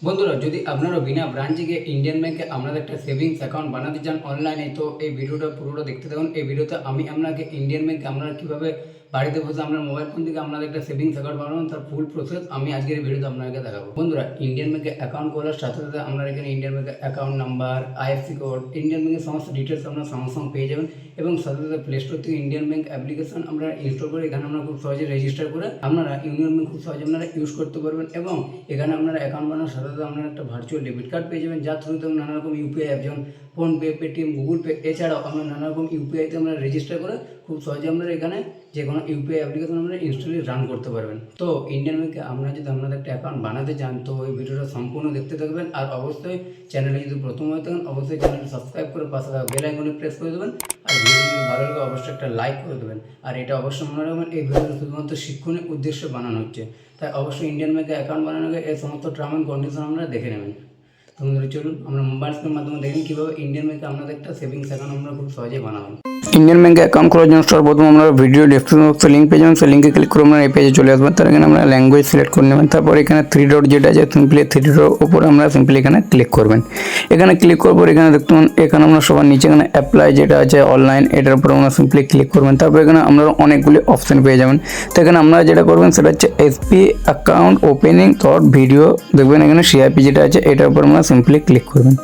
বন্ধুরা, যদি আপনারা বিনা ব্রাঞ্চে গিয়ে ইন্ডিয়ান ব্যাংকে আপনাদের একটা সেভিংস অ্যাকাউন্ট বানাতে চান অনলাইনে, তো এই ভিডিওটা পুরোটা দেখতে থাকুন। এই ভিডিওতে আমি আপনাকে ইন্ডিয়ান ব্যাংকে আপনারা কীভাবে বাড়িতে বসে আপনার মোবাইল ফোন থেকে আপনাদের একটা সেভিংস অ্যাকাউন্ট বানাবেন তার ফুল প্রসেস আমি আজকের এই ভিডিওতে আপনাকে দেখাবো। বন্ধুরা, ইন্ডিয়ান ব্যাংকে অ্যাকাউন্ট খোলার সাথে সাথে আপনারা এখানে ইন্ডিয়ান ব্যাংকের account number, IFC code, Indian ব্যাংকের সমস্ত ডিটেলস আপনারা সঙ্গে সঙ্গে পেয়ে যাবেন এবং সাথে সাথে প্লে স্টোর থেকে ইন্ডিয়ান ব্যাংক অ্যাপ্লিকেশন আমরা ইনস্টল করে এখানে আমরা খুব সহজে রেজিস্টার করে আপনারা ইউনিয়ন ব্যাংক খুব সহজে আপনারা ইউজ করতে পারবেন এবং এখানে আপনারা অ্যাকাউন্ট বানানোর সাথে সাথে আপনারা একটা ভার্চুয়াল ডেবিট কার্ড পেয়ে যাবেন, যার থ্রুতে নানা রকম ইউপিআই অ্যাপ যেমন ফোনপে, পেটিএম, গুগল পে এছাড়াও আমরা নানা রকম ইউপিআইতে আমরা রেজিস্টার করে খুব সহজে আপনারা এখানে যে কোনো ইউপিআই অ্যাপ্লিকেশন আমরা ইনস্টলি রান করতে পারবেন। তো ইন্ডিয়ান ব্যাংকে আপনারা যদি আপনাদের একটা অ্যাকাউন্ট বানাতে চান তো এই ভিডিওটা সম্পূর্ণ দেখতে থাকবেন। আর অবশ্যই চ্যানেলে যদি প্রথম হয়ে থাকেন অবশ্যই চ্যানেলটি সাবস্ক্রাইব করে পাশে থাকা বেল আইকনে প্রেস করে দেবেন। আর ভিডিও যদি ভালো লাগে অবশ্যই একটা লাইক করে দেবেন। আর এটা অবশ্যই মনে রাখবেন এই ভিডিওটা শুধুমাত্র শিক্ষণীয় উদ্দেশ্যে বানানো হচ্ছে, তাই অবশ্যই ইন্ডিয়ান ব্যাংকে অ্যাকাউন্ট বানানোর আগে এই সমস্ত টার্ম অ্যান্ড কন্ডিশন আপনারা দেখে নেবেন। তো বন্ধুরা, চলুন আমরা মোবাইল ফোনের মাধ্যমে দেখেন কীভাবে ইন্ডিয়ান ব্যাংকে আপনাদের একটা সেভিংস অ্যাকাউন্ট আমরা খুব সহজেই বানাবেন। ইন্ডিয়ান ব্যাংকে অ্যাকাউন্ট খোলার জন্য সর্বপ্রথম আমরা ভিডিও ডেসক্রিপশন বক্সে লিঙ্ক পেয়ে যাবেন, সেই লিঙ্কে ক্লিক করে আমরা এই পেজে চলে আসবেন। তার এখানে আমরা ল্যাঙ্গুয়েজ সিলেক্ট করে নেবেন, তারপর এখানে থ্রি ডট যেটা আছে সিম্পলি থ্রি ডটের উপর আমরা সিম্পলি এখানে ক্লিক করবেন। এখানে ক্লিক করার পর এখানে দেখতে পাবেন এখানে আমরা সবার নিচে এখানে অ্যাপ্লাই যেটা আছে অনলাইন, এটার উপর আমরা সিম্পলি ক্লিক করবেন। তারপর এখানে আপনারা অনেকগুলি অপশন পেয়ে যাবেন। তো এখানে আপনারা যেটা করবেন সেটা হচ্ছে SP account opening dot video, দেখবেন এখানে সিআইপি যেটা আছে এটার উপর আমরা সিম্পলি ক্লিক করবেন।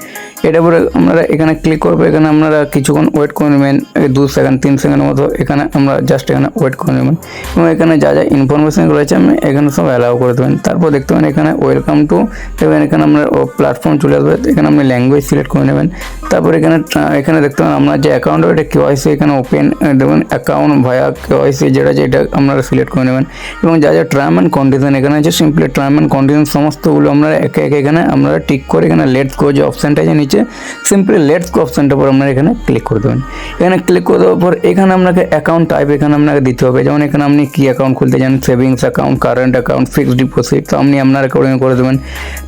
এটার উপরে আপনারা এখানে ক্লিক করবো, এখানে আপনারা কিছুক্ষণ ওয়েট করে নেবেন, 2 সেকেন্ড 3 সেকেন্ডের মতো এখানে আমরা জাস্ট এখানে ওয়েট করে নেবেন এবং এখানে যা যা ইনফরমেশনগুলো আছে আমি এখানে সব অ্যালাউ করে দেবেন। তারপর দেখতে পাবেন এখানে ওয়েলকাম টু দেবেন, এখানে আমরা প্ল্যাটফর্ম চলে আসবে, এখানে আপনি ল্যাঙ্গুয়েজ সিলেক্ট করে নেবেন। তারপর এখানে দেখতে পাবেন আপনার যে অ্যাকাউন্ট এটা কেওয়াইসি এখানে ওপেন দেবেন, অ্যাকাউন্ট ভায়া কেওয়াইসি যেটা আছে এটা আপনারা সিলেক্ট করে নেবেন এবং যা যা টার্ম অ্যান্ড কন্ডিশন এখানে আছে সিম্পলি টার্ম অ্যান্ড কন্ডিশন সমস্তগুলো আমরা একে একে এখানে আপনারা টিক করে এখানে লেটস গো যে অপশানটা আছে নিচে সিম্পলি লেটস গো অপশানটার উপর আপনারা এখানে ক্লিক করে দেবেন। এখানে ক্লিক করে দেওয়ার পর এখানে আপনাকে অ্যাকাউন্ট টাইপ এখানে আপনাকে দিতে হবে, যেমন এখানে আপনি কি অ্যাকাউন্ট খুলতে চান, savings account, current account, fixed deposit, তো আপনি আপনার অ্যাকাউন্টে করে দেবেন।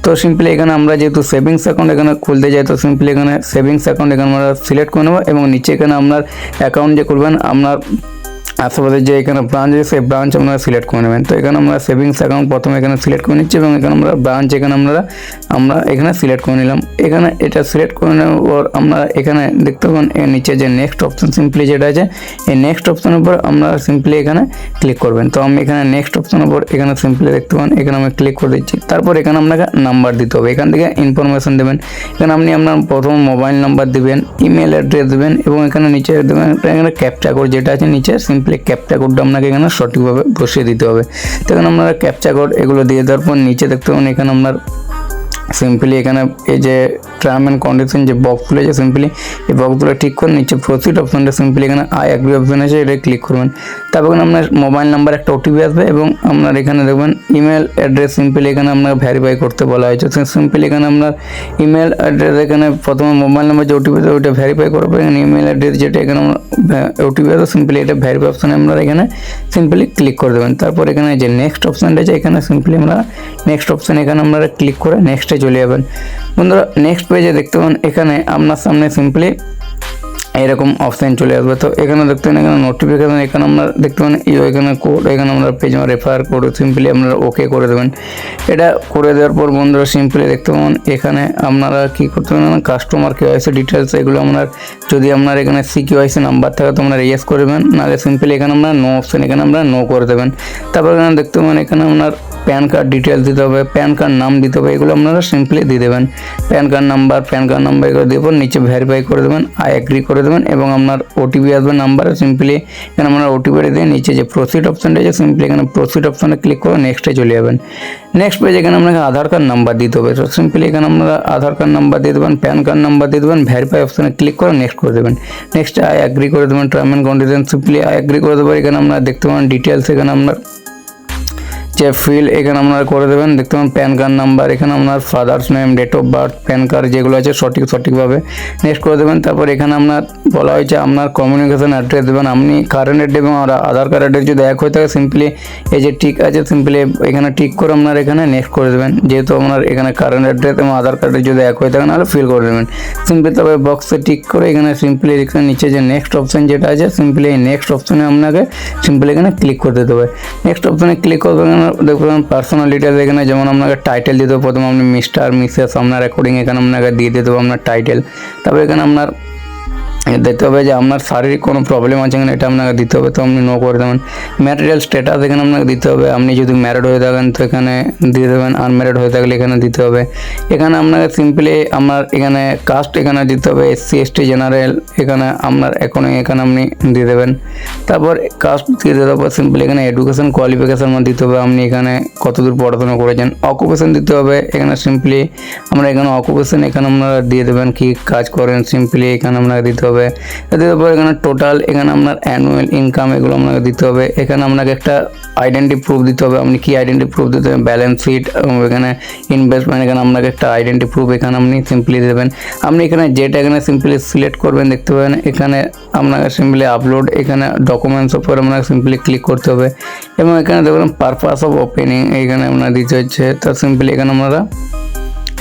তো সিম্পলি এখানে আমরা যেহেতু সেভিংস অ্যাকাউন্ট এখানে খুলতে যাই তো সিম্পলি এখানে সেভিংস অ্যাকাউন্ট এখানে আমরা সিলেক্ট করে নেবো এবং নিচে এখানে আপনার অ্যাকাউন্ট যে খুলবেন আপনার আশেপাশে যে এখানে ব্রাঞ্চ আছে সেই ব্রাঞ্চ আপনারা সিলেক্ট করে নেবেন। তো এখানে আমরা সেভিংস অ্যাকাউন্ট প্রথমে এখানে সিলেক্ট করে নিচ্ছি এবং এখানে আমরা ব্রাঞ্চ এখানে আমরা এখানে সিলেক্ট করে নিলাম। এখানে এটা সিলেক্ট করে নেওয়ার পর আমরা এখানে দেখতে পাবেন এর নিচে যে নেক্সট অপশন সিম্পলি যেটা আছে এই নেক্সট অপশনের উপর আমরা সিম্পলি এখানে ক্লিক করবেন। তো আমি এখানে নেক্সট অপশনের উপর এখানে সিম্পলি দেখতে পাবেন এখানে আমি ক্লিক করে দিচ্ছি। তারপর এখানে আপনাকে নাম্বার দিতে হবে, এখান থেকে ইনফরমেশন দেবেন, এখানে আপনি আপনার প্রথম মোবাইল নাম্বার দেবেন, ইমেল অ্যাড্রেস দেবেন এবং এখানে নিচে দেবেন এখানে ক্যাপচা কোড যেটা আছে নিচে সিম্পলি ক্যাপচা কোডটা আপনাকে এখানে সঠিকভাবে বসিয়ে দিতে হবে। তো এখানে আপনারা ক্যাপচা কোড এগুলো দিয়ে দেওয়ার পর নিচে দেখতে পাবেন এখানে আপনার সিম্পলি এখানে এই যে টার্ম অ্যান্ড কন্ডিশন যে বক্সগুলো আছে সিম্পলি এই বক্সগুলো ঠিক করে নিচে প্রসিড অপশনটা সিম্পলি এখানে আই অ্যাগ্রি অপশন আছে এটা ক্লিক করবেন। তারপর এখানে আপনার মোবাইল নাম্বার একটা ওটিপি আসবে এবং আপনার এখানে দেখবেন ইমেল অ্যাড্রেস সিম্পলি এখানে আপনার ভেরিফাই করতে বলা হয়েছে। সিম্পলি এখানে আপনার ইমেল অ্যাড্রেস এখানে প্রথমে মোবাইল নাম্বার যে ওটিপি আছে ওইটা ভেরিফাই করবে, এখানে ইমেল অ্যাড্রেস যেটা এখানে ওটিপি আছে সিম্পলি এটা ভেরিফাই অপশানে আমরা এখানে সিম্পলি ক্লিক করে দেবেন। তারপর এখানে যে নেক্সট অপশানটা আছে এখানে সিম্পলি আমরা নেক্সট অপশান এখানে আমরা ক্লিক করে নেক্সটে চলে যাবেন। বন্ধুরা, নেক্সট পেজে দেখতে পাবেন এখানে আপনার সামনে সিম্পলি এরকম অপশান চলে আসবে। তো এখানে দেখতে পাবেন এখানে নোটিফিকেশন এখানে আমরা দেখতে পাবেন এখানে কোড এখানে আমরা পেজ রেফার কোড সিম্পলি আপনারা ওকে করে দেবেন। এটা করে দেওয়ার পর বন্ধুরা সিম্পলি দেখতে পাবেন এখানে আপনারা কী করতে পারেন কাস্টমার কেওয়াইসি ডিটেলস এগুলো আপনার যদি আপনার এখানে সিকিউআইসি নাম্বার থাকে তো আপনারা ইয়েস করবেন, নাহলে সিম্পলি এখানে আমরা নো অপশান এখানে আমরা নো করে দেবেন। তারপর এখানে দেখতে পাবেন এখানে আপনার প্যান কার্ড ডিটেলস দিতে হবে, প্যান কার্ড নাম দিতে হবে, এগুলো আপনারা সিম্পলি দিয়ে দেবেন। প্যান কার্ড নাম্বার এগুলো দিয়ে পর নিচে ভেরিফাই করে দেবেন, আই অ্যাগ্রি করে দেবেন এবং আপনার ওটিপি আসবে নাম্বারে সিম্পলি এখানে আপনার ওটিপি দিয়ে নিচে যে প্রসিড অপশানটা আছে সিম্পলি এখানে প্রসিড অপশানে ক্লিক করে নেক্সটে চলে যাবেন। নেক্সট পেজ এখানে আপনাকে আধার কার্ড নাম্বার দিতে হবে, তো সিম্পলি এখানে আপনারা আধার কার্ড নাম্বার দিয়ে দেবেন, প্যান কার্ড নাম্বার দিয়ে দেবেন, ভেরিফাই অপশানে ক্লিক করে নেক্সট করে দেবেন। নেক্সট আই অ্যাগ্রি করে দেবেন, term and condition simply I agree করে দেবেন। এখানে আপনারা দেখতে পাবেন ডিটেলস এখানে আপনার যে ফিল এখানে আপনারা করে দেবেন, দেখতে পাবেন প্যান কার্ড নাম্বার এখানে আপনার father's name, date of birth, PAN card যেগুলো আছে সঠিকভাবে নেক্সট করে দেবেন। তারপর এখানে আপনার বলা হয়েছে আপনার কমিউনিকেশন অ্যাড্রেস দেবেন, আপনি কারেন্ট অ্যাড্রেস এবং আধার কার্ড অ্যাড্রেস যদি এক হয়ে থাকে সিম্পলি এই যে টিক আছে সিম্পলি এখানে টিক করে আপনার এখানে নেক্সট করে দেবেন, যেহেতু আপনার এখানে কারেন্ট অ্যাড্রেস এবং আধার কার্ডের যদি এক হয়ে থাকে নাহলে ফিল করে দেবেন সিম্পলি। তবে বক্সে টিক করে এখানে সিম্পলি এখানে নিচে যে নেক্সট অপশান যেটা আছে সিম্পলি এই নেক্সট অপশানে আপনাকে সিম্পলি এখানে ক্লিক করে দিতে হবে। নেক্সট অপশানে ক্লিক করবেন দেখতে পাবেন পার্সোনাল ডিটেলস, এখানে যেমন আপনাকে টাইটেল দিতে হবে, প্রথমে আপনি মিস্টার মিসেস আপনার অ্যাকর্ডিং এখানে আপনাকে দিয়ে দিতে হবে আপনার টাইটেল। তারপরে এখানে আপনার দেখতে হবে যে আপনার শারীরিক কোনো প্রবলেম আছে কিনা, এটা আপনাকে দিতে হবে, তো আপনি নো করে দেবেন। ম্যারিটাল স্ট্যাটাস এখানে আপনাকে দিতে হবে, আপনি যদি ম্যারিড হয়ে থাকেন তো এখানে দিয়ে দেবেন, আনম্যারিড হয়ে থাকলে এখানে দিতে হবে। এখানে আপনাকে সিম্পলি আপনার এখানে কাস্ট এখানে দিতে হবে, SC ST জেনারেল, এখানে আপনার অ্যাকাউন্টে এখানে আপনি দিয়ে দেবেন। তারপর কাস্ট দিয়ে দেওয়ার পর সিম্পলি এখানে এডুকেশন কোয়ালিফিকেশন দিতে হবে, আপনি এখানে কতদূর পড়াশোনা করেছেন। অকুপেশন দিতে হবে, এখানে সিম্পলি আমরা এখানে অকুপেশন এখানে আপনারা দিয়ে দেবেন কি কাজ করেন, সিম্পলি এখানে আপনাকে দিতে হবে। তারপর এখানে টোটাল এখানে আপনার অ্যানুয়াল ইনকাম এগুলো আপনাকে দিতে হবে। এখানে আপনাকে একটা আইডেন্টি প্রুফ দিতে হবে, আপনি কি আইডেন্টি প্রুফ দিতে হবে, ব্যালেন্স শিট, এখানে ইনভেস্টমেন্ট, এখানে আপনাকে একটা আইডেন্টি প্রুফ এখানে আপনি সিম্পলি দেবেন। আপনি এখানে যেটা এখানে সিম্পলি সিলেক্ট করবেন দেখতে পাবেন, এখানে আপনাকে সিম্পলি আপলোড এখানে ডকুমেন্টস উপর আপনাকে সিম্পলি ক্লিক করতে হবে এবং এখানে দেখবেন পারপাস অফ ওপেনিং এখানে আপনার দিতে হচ্ছে, তো সিম্পলি এখানে আপনারা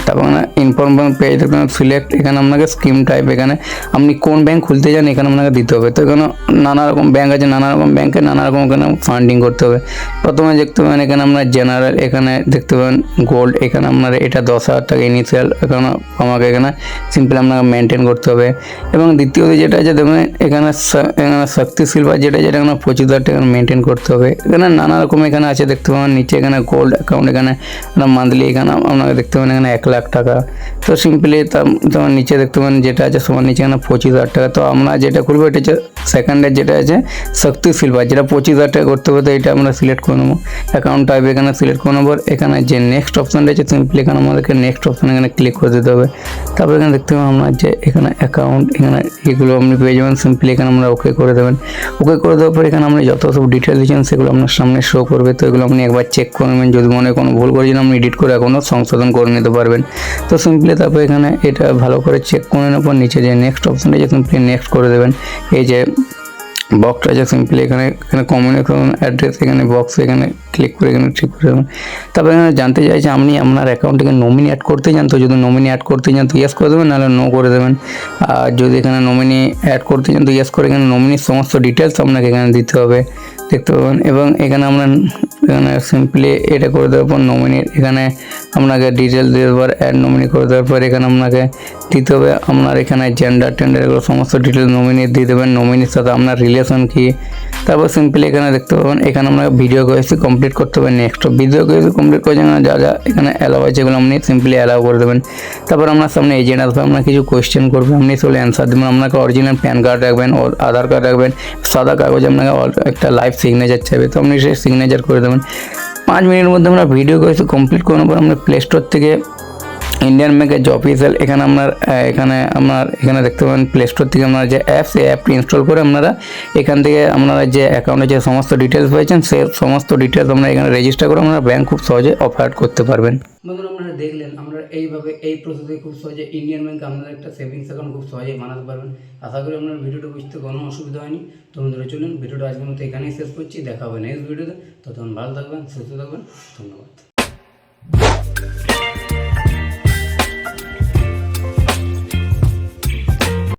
তারপর ইনফরমেশন পেজ দেখবেন সিলেক্ট, এখানে আপনাকে স্কিম টাইপ এখানে আপনি কোন ব্যাংক খুলতে চান এখানে আপনাকে দিতে হবে। তো এখানে নানা রকম ব্যাংক আছে, নানা রকম ব্যাংকে নানা রকম এখানে ফান্ডিং করতে হবে। প্রথমে দেখতে পাবেন এখানে আপনার জেনারেল, এখানে দেখতে পাবেন গোল্ড, এখানে আপনার এটা 10,000 টাকা ইনিশিয়াল, এখানে আমাকে এখানে সিম্পলি আপনাকে মেনটেন করতে হবে। এবং দ্বিতীয়ত যেটা আছে দেখবেন এখানে শক্তি সিলভার যেটা এখানে 25,000 টাকা মেনটেন করতে হবে। এখানে নানা রকম এখানে আছে দেখতে পাবেন, নিচে এখানে গোল্ড অ্যাকাউন্ট এখানে মান্থলি এখানে আপনাকে দেখতে পাবেন এখানে 1 লাখ টাকা। তো সিম্পলি তোমার নিচে দেখতে পাবেন যেটা আছে সবার নিচে এখানে 25,000 টাকা। তো আমরা যেটা করবো এটা হচ্ছে সেকেন্ডের যেটা আছে শক্তি সিলভার, যেটা 25,000 টাকা করতে হবে, তো এটা আমরা সিলেক্ট করে নেবো। অ্যাকাউন্ট টাইপ এখানে সিলেক্ট করে নেবো, এখানে যে নেক্সট অপশানটা আছে সিম্পলি এখানে আমাদেরকে নেক্সট অপশান এখানে ক্লিক করে দিতে হবে। তারপর এখানে দেখতে পাবেন আমরা যে এখানে অ্যাকাউন্ট এখানে এগুলো আপনি পেয়ে যাবেন, সিম্পলি এখানে আমরা ওকে করে দেবেন। ওকে করে দেওয়ার পর এখানে আপনি যত সব ডিটেলস দিচ্ছেন সেগুলো আপনার সামনে শো করবে, তো এগুলো আপনি একবার চেক করবেন, যদি মনে হয় কোনো ভুল করেছেন আপনি এডিট করে এখনও সংশোধন করে নিতে পারবেন। তো সিম্পলি তারপর এখানে এটা ভালো করে চেক করে নেওয়ার পর নিচে যে নেক্সট অপশানটা আছে সিম্পলি নেক্সট করে দেবেন। এই যে বক্সটা আছে সিম্পলি এখানে কমিউনিকেশন অ্যাড্রেস এখানে বক্স এখানে ক্লিক করে এখানে ঠিক করে দেবেন। তারপর এখানে জানতে চাইছে আপনি আপনার অ্যাকাউন্টে নমিনি অ্যাড করতে চান, তো যদি নমিনি অ্যাড করতে চান তো ইয়েস করে দেবেন, নাহলে নো করে দেবেন। আর যদি এখানে নমিনি অ্যাড করতে চান তো ইয়েস করে এখানে নমিনির সমস্ত ডিটেলস আপনাকে এখানে দিতে হবে দেখতে পাবেন। এবং এখানে আমরা এখানে সিম্পলি এটা করে দেওয়ার পর নমিনির এখানে আপনাকে ডিটেল দিয়ে দেওয়ার অ্যাড নমিনি করে দেওয়ার পর এখানে আপনাকে দিতে হবে আপনার এখানে জেন্ডার টেন্ডার এগুলো সমস্ত ডিটেলস নমিনি দিয়ে দেবেন, নমিনির সাথে আপনার রিলেশন কী। তারপর সিম্পলি এখানে দেখতে পাবেন এখানে আপনাকে ভিডিও কোয়েসি কমপ্লিট করতে হবে। নেক্সট ভিডিও কোয়েসি কমপ্লিট করে যা যা এখানে অ্যালাউ আছে এগুলো আপনি সিম্পলি অ্যালাউ করে দেবেন। তারপর আপনার সামনে এজেন্ট আসবে, আপনার কিছু কোয়েশ্চেন করবে, আপনি সেগুলো অ্যান্সার দেবেন। আপনাকে অরিজিনাল প্যান কার্ড রাখবেন, ওর আধার কার্ড রাখবেন, সাদা কাগজ আপনাকে একটা লাইভ সিগনেচার চাইবে, তো আপনি সেই সিগনেচার করে দেবেন। 5 মিনিটের মধ্যে আমরা ভিডিও কোয়েসি কমপ্লিট করার পর আমরা প্লে স্টোর থেকে ইন্ডিয়ান ব্যাংকের যে অফিসিয়াল এখানে এখানে দেখতে পাবেন প্লে স্টোর থেকে আপনারা যে অ্যাপস এই অ্যাপটি ইনস্টল করে আপনারা এখান থেকে আপনারা যে অ্যাকাউন্টে যে সমস্ত ডিটেলস পেয়েছেন সেই সমস্ত ডিটেলস আপনারা এখানে রেজিস্টার করে আপনারা ব্যাংক খুব সহজে অপারেট করতে পারবেন। বন্ধুরা আপনারা দেখলেন আমরা এইভাবে এই প্রসেসে খুব সহজে ইন্ডিয়ান ব্যাংকে আপনারা একটা সেভিংস অ্যাকাউন্ট খুব সহজেই বানাতে পারবেন। আশা করি আপনার ভিডিওটা বুঝতে কোনো অসুবিধা হয়নি। তো বন্ধুরা চলুন ভিডিওটা আজকের মতো এখানেই শেষ করছি, দেখা হবে নেক্সট ভিডিওতে। ততক্ষণ ভালো থাকবেন, সুস্থ থাকবেন, ধন্যবাদ।